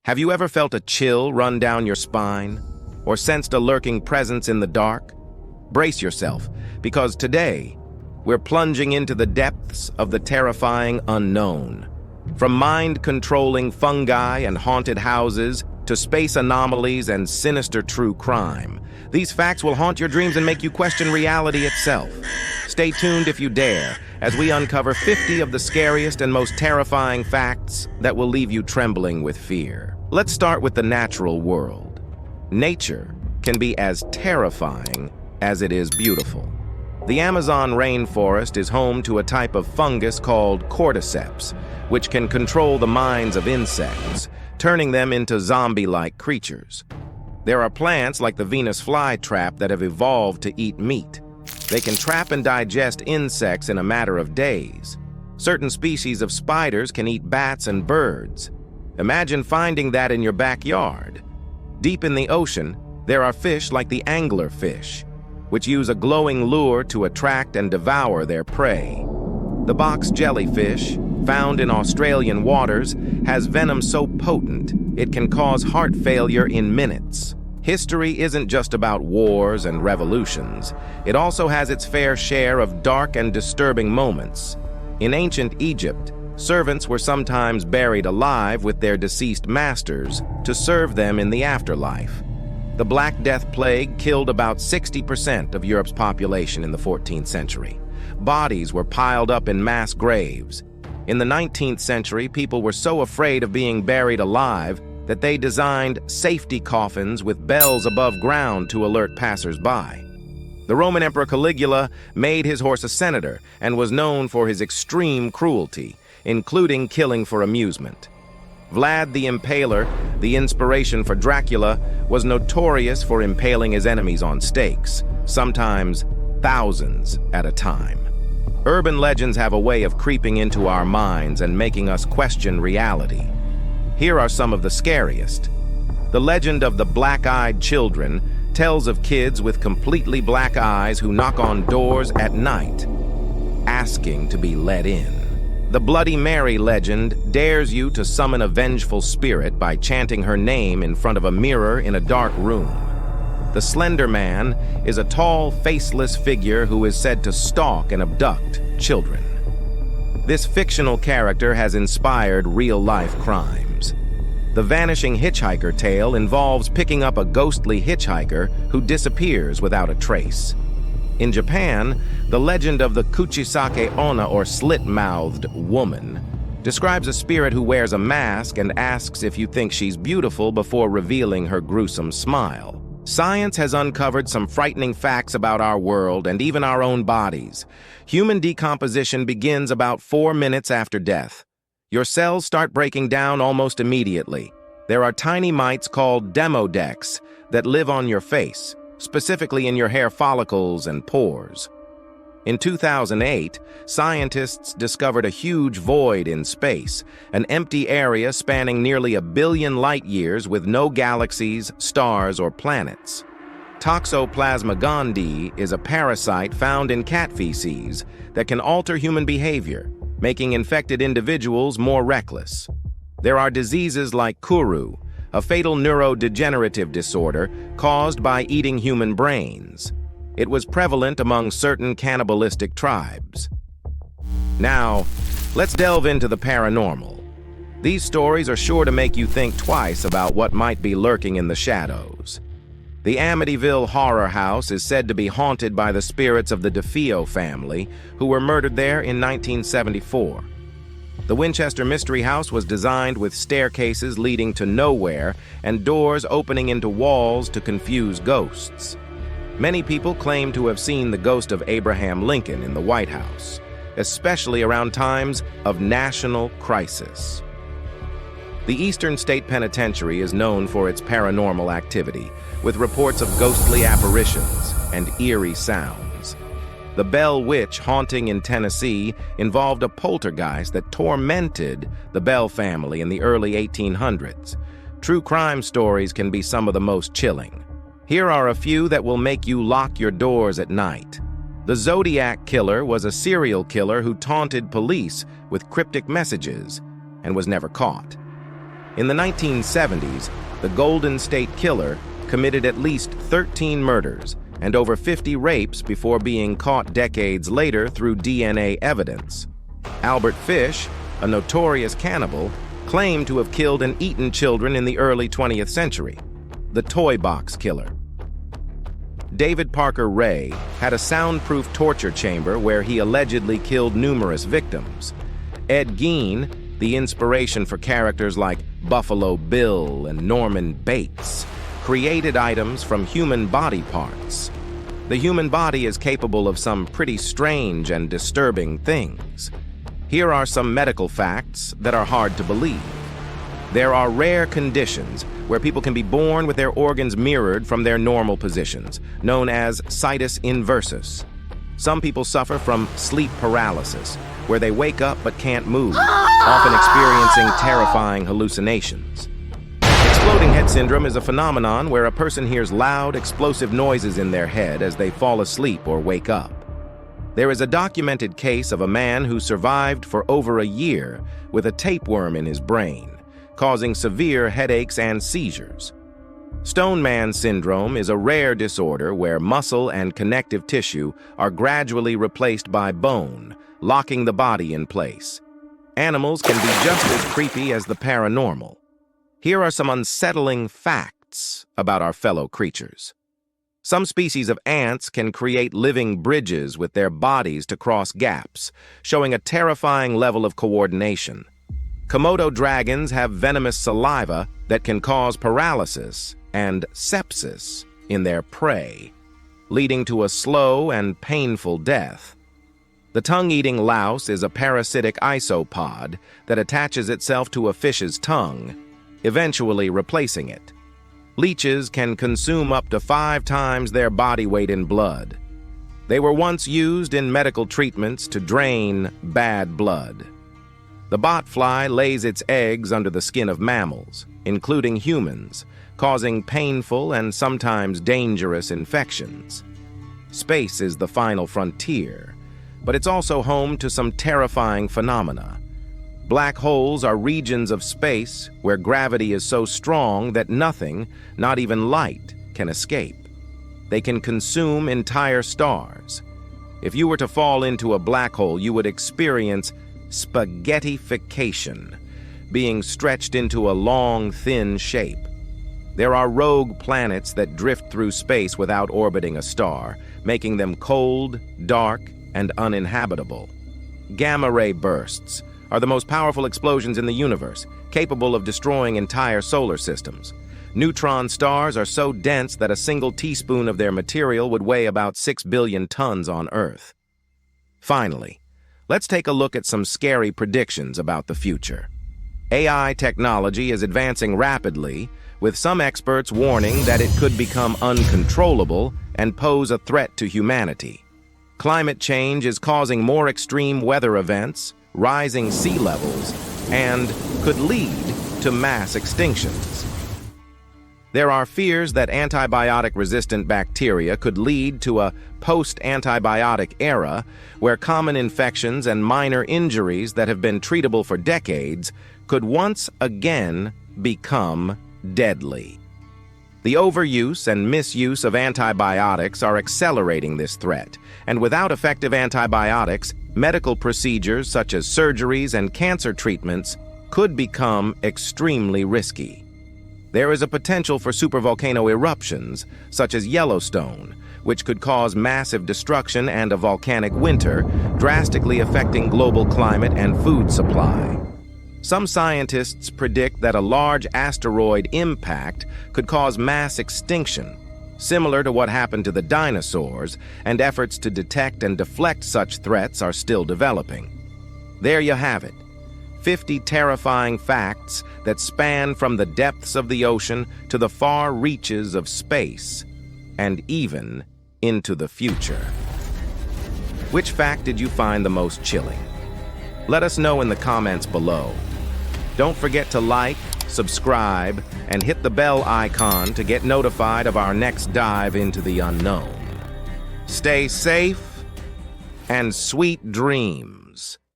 Have you ever felt a chill run down your spine? Or sensed a lurking presence in the dark? Brace yourself, because today, we're plunging into the depths of the terrifying unknown. From mind-controlling fungi and haunted houses to space anomalies and sinister true crime, these facts will haunt your dreams and make you question reality itself. Stay tuned if you dare, as we uncover 50 of the scariest and most terrifying facts that will leave you trembling with fear. Let's start with the natural world. Nature can be as terrifying as it is beautiful. The Amazon rainforest is home to a type of fungus called cordyceps, which can control the minds of insects, turning them into zombie-like creatures. There are plants like the Venus flytrap that have evolved to eat meat. They can trap and digest insects in a matter of days. Certain species of spiders can eat bats and birds. Imagine finding that in your backyard. Deep in the ocean, there are fish like the anglerfish, which use a glowing lure to attract and devour their prey. The box jellyfish, found in Australian waters, has venom so potent it can cause heart failure in minutes. History isn't just about wars and revolutions. It also has its fair share of dark and disturbing moments. In ancient Egypt, servants were sometimes buried alive with their deceased masters to serve them in the afterlife. The Black Death Plague killed about 60% of Europe's population in the 14th century. Bodies were piled up in mass graves. In the 19th century, people were so afraid of being buried alive that they designed safety coffins with bells above ground to alert passers-by. The Roman Emperor Caligula made his horse a senator and was known for his extreme cruelty, including killing for amusement. Vlad the Impaler, the inspiration for Dracula, was notorious for impaling his enemies on stakes, sometimes thousands at a time. Urban legends have a way of creeping into our minds and making us question reality. Here are some of the scariest. The legend of the black-eyed children tells of kids with completely black eyes who knock on doors at night, asking to be let in. The Bloody Mary legend dares you to summon a vengeful spirit by chanting her name in front of a mirror in a dark room. The Slender Man is a tall, faceless figure who is said to stalk and abduct children. This fictional character has inspired real-life crimes. The Vanishing Hitchhiker tale involves picking up a ghostly hitchhiker who disappears without a trace. In Japan, the legend of the Kuchisake Onna, or slit-mouthed woman, describes a spirit who wears a mask and asks if you think she's beautiful before revealing her gruesome smile. Science has uncovered some frightening facts about our world and even our own bodies. Human decomposition begins about 4 minutes after death. Your cells start breaking down almost immediately. There are tiny mites called demodex that live on your face, specifically in your hair follicles and pores. In 2008, scientists discovered a huge void in space, an empty area spanning nearly 1 billion light-years with no galaxies, stars, or planets. Toxoplasma gondii is a parasite found in cat feces that can alter human behavior, making infected individuals more reckless. There are diseases like Kuru, a fatal neurodegenerative disorder caused by eating human brains. It was prevalent among certain cannibalistic tribes. Now, let's delve into the paranormal. These stories are sure to make you think twice about what might be lurking in the shadows. The Amityville Horror House is said to be haunted by the spirits of the defy family, who were murdered there in 1974. The Winchester Mystery House was designed with staircases leading to nowhere and doors opening into walls to confuse ghosts. Many people claim to have seen the ghost of Abraham Lincoln in the White House, especially around times of national crisis. The Eastern State Penitentiary is known for its paranormal activity, with reports of ghostly apparitions and eerie sounds. The Bell Witch haunting in Tennessee involved a poltergeist that tormented the Bell family in the early 1800s. True crime stories can be some of the most chilling. Here are a few that will make you lock your doors at night. The Zodiac Killer was a serial killer who taunted police with cryptic messages and was never caught. In the 1970s, the Golden State Killer committed at least 13 murders and over 50 rapes before being caught decades later through DNA evidence. Albert Fish, a notorious cannibal, claimed to have killed and eaten children in the early 20th century. The Toy Box Killer. David Parker Ray had a soundproof torture chamber where he allegedly killed numerous victims. Ed Gein, the inspiration for characters like Buffalo Bill and Norman Bates, created items from human body parts. The human body is capable of some pretty strange and disturbing things. Here are some medical facts that are hard to believe. There are rare conditions where people can be born with their organs mirrored from their normal positions, known as situs inversus. Some people suffer from sleep paralysis, where they wake up but can't move, often experiencing terrifying hallucinations. Exploding head syndrome is a phenomenon where a person hears loud, explosive noises in their head as they fall asleep or wake up. There is a documented case of a man who survived for over a year with a tapeworm in his brain, causing severe headaches and seizures. Stone Man syndrome is a rare disorder where muscle and connective tissue are gradually replaced by bone, locking the body in place. Animals can be just as creepy as the paranormal. Here are some unsettling facts about our fellow creatures. Some species of ants can create living bridges with their bodies to cross gaps, showing a terrifying level of coordination. Komodo dragons have venomous saliva that can cause paralysis and sepsis in their prey, leading to a slow and painful death. The tongue-eating louse is a parasitic isopod that attaches itself to a fish's tongue, eventually replacing it. Leeches can consume up to 5 times their body weight in blood. They were once used in medical treatments to drain bad blood. The botfly lays its eggs under the skin of mammals, including humans, causing painful and sometimes dangerous infections. Space is the final frontier, but it's also home to some terrifying phenomena. Black holes are regions of space where gravity is so strong that nothing, not even light, can escape. They can consume entire stars. If you were to fall into a black hole, you would experience spaghettification, being stretched into a long, thin shape. There are rogue planets that drift through space without orbiting a star, making them cold, dark, and uninhabitable. Gamma-ray bursts are the most powerful explosions in the universe, capable of destroying entire solar systems. Neutron stars are so dense that a single teaspoon of their material would weigh about 6 billion tons on Earth. Finally, let's take a look at some scary predictions about the future. AI technology is advancing rapidly, with some experts warning that it could become uncontrollable and pose a threat to humanity. Climate change is causing more extreme weather events, rising sea levels, and could lead to mass extinctions. There are fears that antibiotic-resistant bacteria could lead to a post-antibiotic era where common infections and minor injuries that have been treatable for decades could once again become deadly. The overuse and misuse of antibiotics are accelerating this threat, and without effective antibiotics, medical procedures such as surgeries and cancer treatments could become extremely risky. There is a potential for supervolcano eruptions, such as Yellowstone, which could cause massive destruction and a volcanic winter, drastically affecting global climate and food supply. Some scientists predict that a large asteroid impact could cause mass extinction, similar to what happened to the dinosaurs, and efforts to detect and deflect such threats are still developing. There you have it, 50 terrifying facts that span from the depths of the ocean to the far reaches of space, and even into the future. Which fact did you find the most chilling? Let us know in the comments below. Don't forget to like, subscribe, and hit the bell icon to get notified of our next dive into the unknown. Stay safe and sweet dreams.